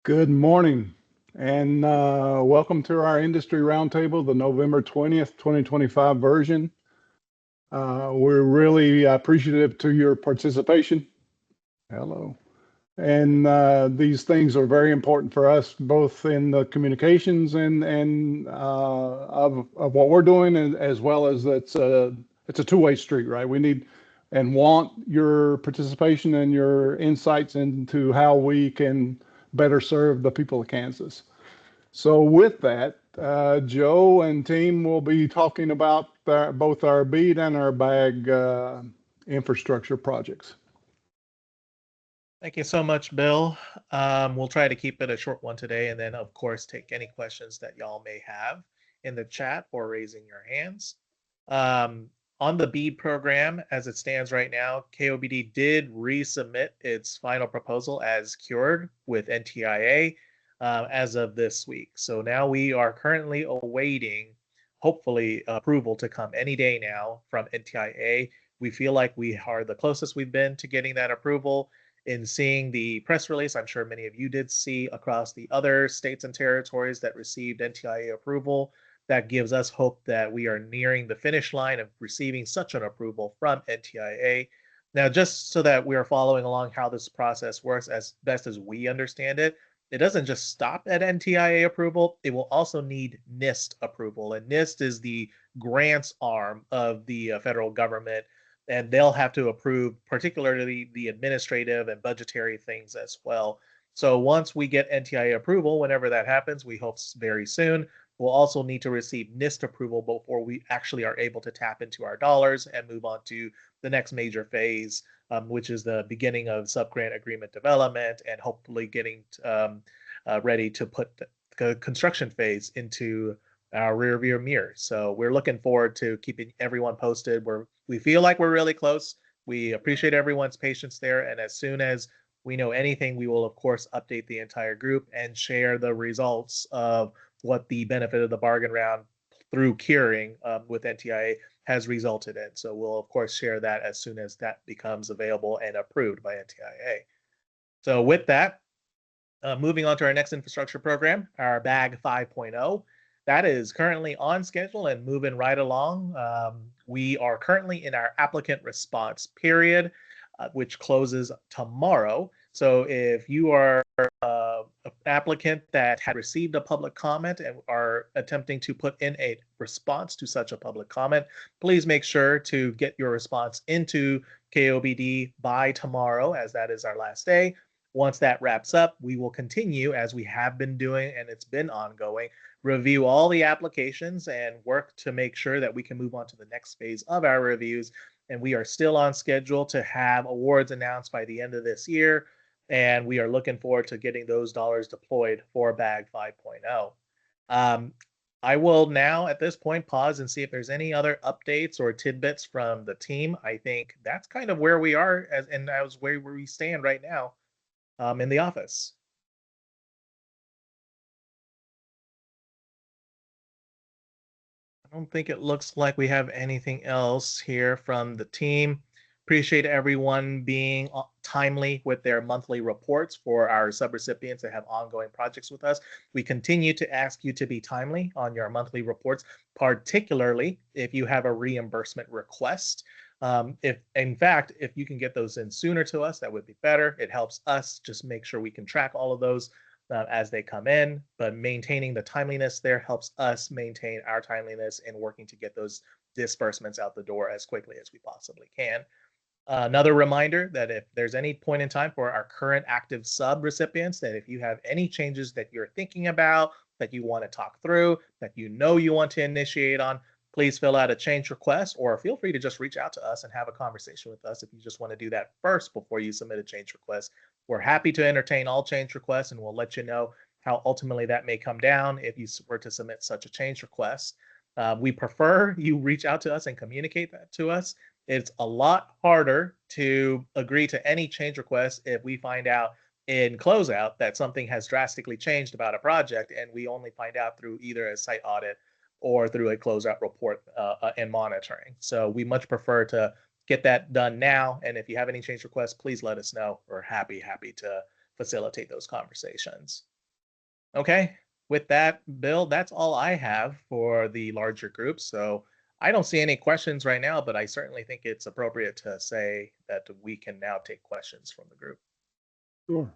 Good morning and welcome to our industry roundtable, the November 20th, 2025 version. We're really appreciative to your participation. Hello. And these things are very important for us, both in the communications and of what we're doing, as well as it's a two-way street, right? We need and want your participation and your insights into how we can better serve the people of Kansas. So with that, Joe and team will be talking about both our bead and our bag infrastructure projects. Thank you so much, Bill. We'll try to keep it a short one today, and then, of course, take any questions that y'all may have in the chat or raising your hands. On the BEAD program, as it stands right now, KOBD did resubmit its final proposal as cured with NTIA as of this week. So now we are currently awaiting, hopefully, approval to come any day now from NTIA. We feel like we are the closest we've been to getting that approval. In seeing the press release, I'm sure many of you did see across the other states and territories that received NTIA approval. That gives us hope that we are nearing the finish line of receiving such an approval from NTIA. Now, just so that we are following along how this process works as best as we understand it, it doesn't just stop at NTIA approval. It will also need NIST approval. And NIST is the grants arm of the federal government, and they'll have to approve particularly the administrative and budgetary things as well. So once we get NTIA approval, whenever that happens, we hope very soon, we'll also need to receive NIST approval before we actually are able to tap into our dollars and move on to the next major phase, which is the beginning of subgrant agreement development and hopefully getting ready to put the construction phase into our rear view mirror. So we're looking forward to keeping everyone posted. We feel like we're really close. We appreciate everyone's patience there. And as soon as we know anything, we will, of course, update the entire group and share the results of what the benefit of the bargain round through curing with NTIA has resulted in. So we'll, of course, share that as soon as that becomes available and approved by NTIA. So with that, moving on to our next infrastructure program, our BAG 5.0. That is currently on schedule and moving right along. We are currently in our applicant response period, which closes tomorrow. So if you are an applicant that had received a public comment and are attempting to put in a response to such a public comment, please make sure to get your response into KOBD by tomorrow, as that is our last day. Once that wraps up, we will continue, as we have been doing, and it's been ongoing, review all the applications and work to make sure that we can move on to the next phase of our reviews. And we are still on schedule to have awards announced by the end of this year. And we are looking forward to getting those dollars deployed for BAG 5.0. I will now, at this point, pause and see if there's any other updates or tidbits from the team. I think that's kind of where we are, and that was where we stand right now in the office. I don't think it looks like we have anything else here from the team. Appreciate everyone being timely with their monthly reports for our subrecipients that have ongoing projects with us. We continue to ask you to be timely on your monthly reports, particularly if you have a reimbursement request. If you can get those in sooner to us, that would be better. It helps us just make sure we can track all of those as they come in, but maintaining the timeliness there helps us maintain our timeliness in working to get those disbursements out the door as quickly as we possibly can. Another reminder that if there's any point in time for our current active sub recipients, that if you have any changes that you're thinking about, that you want to talk through, that you want to initiate on, please fill out a change request, or feel free to just reach out to us and have a conversation with us if you just want to do that first before you submit a change request. We're happy to entertain all change requests, and we'll let you know how ultimately that may come down if you were to submit such a change request. We prefer you reach out to us and communicate that to us. It's a lot harder to agree to any change request if we find out in closeout that something has drastically changed about a project, and we only find out through either a site audit or through a closeout report and monitoring. So we much prefer to get that done now. And if you have any change requests, please let us know. We're happy to facilitate those conversations. Okay. With that, Bill, that's all I have for the larger group. So I don't see any questions right now, but I certainly think it's appropriate to say that we can now take questions from the group. Sure.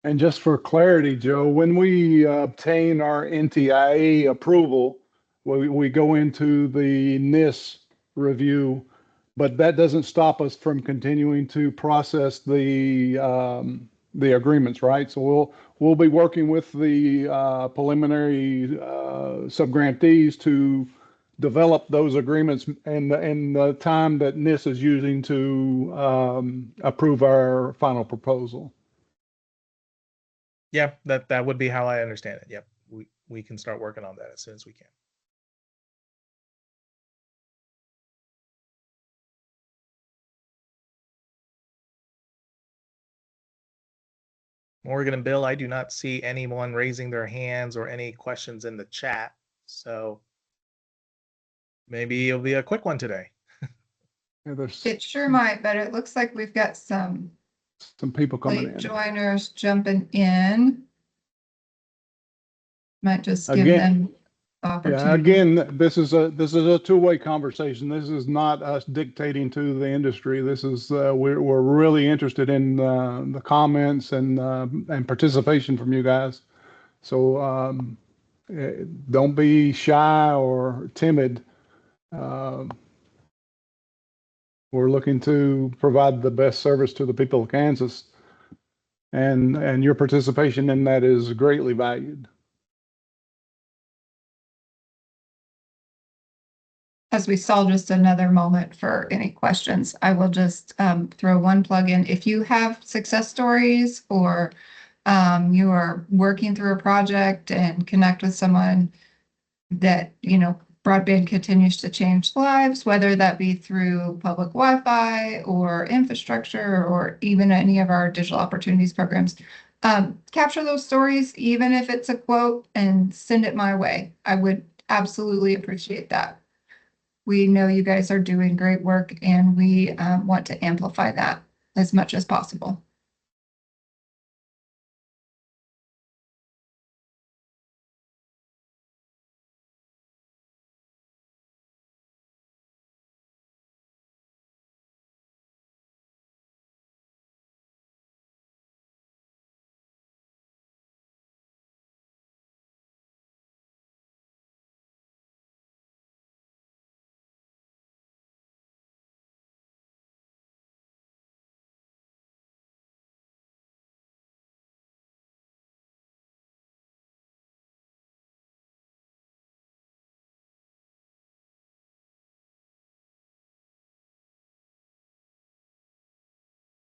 And just for clarity, Joe, when we obtain our NTIA approval, we go into the NIS review, but that doesn't stop us from continuing to process the agreements, right? So we'll be working with the preliminary subgrantees to develop those agreements and the time that NIS is using to approve our final proposal. Yeah, that would be how I understand it. Yep. We can start working on that as soon as we can. Morgan and Bill, I do not see anyone raising their hands or any questions in the chat. So maybe it'll be a quick one today. Yeah, there's It sure might, but it looks like we've got some some people coming late in. joiners jumping in. Might just give Again, them Yeah, opportunity. again, this is a two-way conversation. This is not us dictating to the industry. This is we're really interested in the comments and participation from you guys. So don't be shy or timid. Um we're looking to provide the best service to the people of Kansas, and your participation in that is greatly valued. As we saw just another moment for any questions, I will just throw one plug in. If you have success stories or you are working through a project and connect with someone that, broadband continues to change lives, whether that be through public Wi-Fi or infrastructure or even any of our digital opportunities programs. Capture those stories, even if it's a quote, and send it my way. I would absolutely appreciate that. We know you guys are doing great work, and we want to amplify that as much as possible.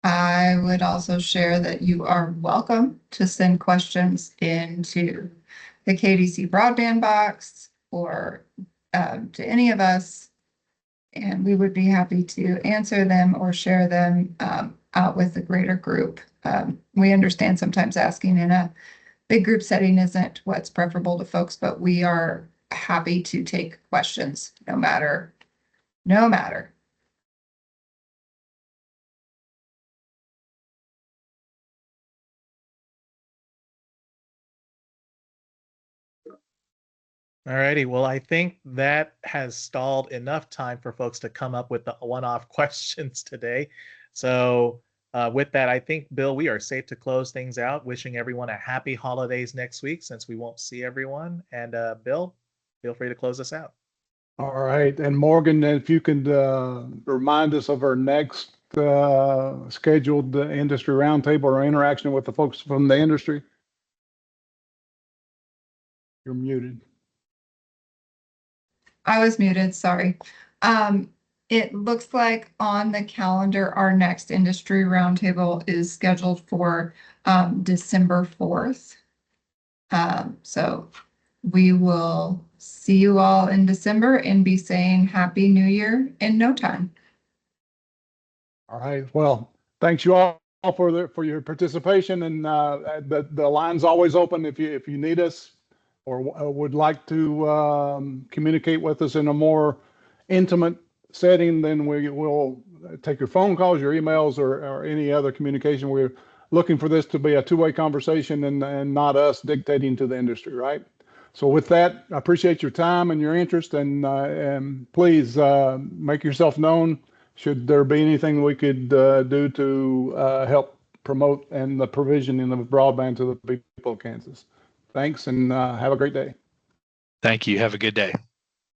I would also share that you are welcome to send questions into the KDC broadband box or to any of us, and we would be happy to answer them or share them out with the greater group. We understand sometimes asking in a big group setting isn't what's preferable to folks, but we are happy to take questions no matter. Alrighty, well, I think that has stalled enough time for folks to come up with the one-off questions today. So with that, I think, Bill, we are safe to close things out. Wishing everyone a happy holidays next week since we won't see everyone. And Bill, feel free to close us out. All right, and Morgan, if you could remind us of our next scheduled industry roundtable or interaction with the folks from the industry. You're muted. I was muted, sorry. It looks like on the calendar, our next industry roundtable is scheduled for December 4th. So we will see you all in December and be saying Happy New Year in no time. All right. Well, thanks you all for your participation, and the line's always open if you need us or would like to communicate with us in a more intimate setting. Then we will take your phone calls, your emails, or any other communication. We're looking for this to be a two-way conversation and not us dictating to the industry, right? So with that, I appreciate your time and your interest, and please make yourself known should there be anything we could do to help promote and the provisioning of broadband to the people of Kansas. Thanks, and have a great day. Thank you. Have a good day.